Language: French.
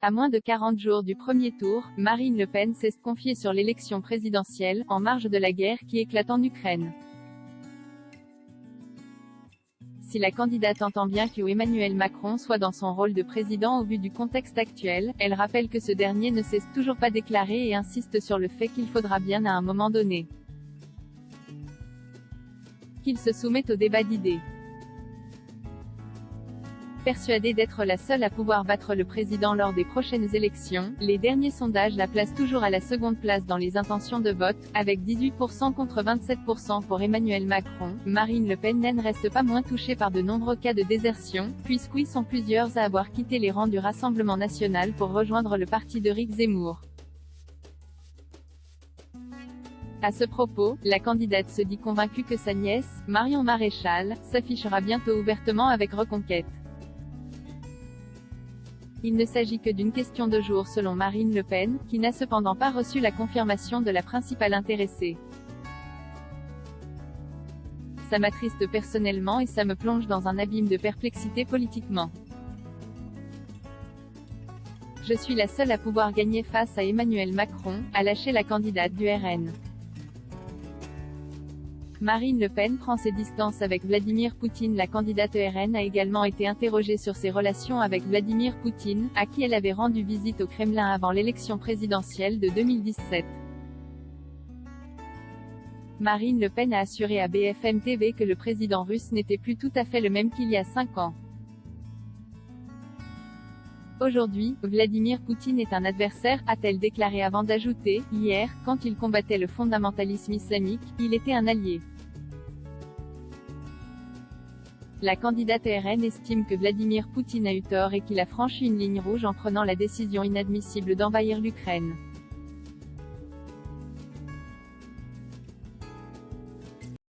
À moins de 40 jours du premier tour, Marine Le Pen s'est confiée sur l'élection présidentielle, en marge de la guerre qui éclate en Ukraine. Si la candidate entend bien que Emmanuel Macron soit dans son rôle de président au vu du contexte actuel, elle rappelle que ce dernier ne s'est toujours pas déclaré et insiste sur le fait qu'il faudra bien à un moment donné qu'il se soumette au débat d'idées. Persuadée d'être la seule à pouvoir battre le président lors des prochaines élections, les derniers sondages la placent toujours à la seconde place dans les intentions de vote, avec 18% contre 27% pour Emmanuel Macron. Marine Le Pen n'en reste pas moins touchée par de nombreux cas de désertion, puisqu'ils sont plusieurs à avoir quitté les rangs du Rassemblement national pour rejoindre le parti d'Éric Zemmour. À ce propos, la candidate se dit convaincue que sa nièce, Marion Maréchal, s'affichera bientôt ouvertement avec Reconquête. Il ne s'agit que d'une question de jours selon Marine Le Pen, qui n'a cependant pas reçu la confirmation de la principale intéressée. Ça m'attriste personnellement et ça me plonge dans un abîme de perplexité politiquement. Je suis la seule à pouvoir gagner face à Emmanuel Macron, a lâché la candidate du RN. Marine Le Pen prend ses distances avec Vladimir Poutine. La candidate RN a également été interrogée sur ses relations avec Vladimir Poutine, à qui elle avait rendu visite au Kremlin avant l'élection présidentielle de 2017. Marine Le Pen a assuré à BFM TV que le président russe n'était plus tout à fait le même qu'il y a 5 ans. Aujourd'hui, Vladimir Poutine est un adversaire, a-t-elle déclaré avant d'ajouter, hier, quand il combattait le fondamentalisme islamique, il était un allié. La candidate RN estime que Vladimir Poutine a eu tort et qu'il a franchi une ligne rouge en prenant la décision inadmissible d'envahir l'Ukraine.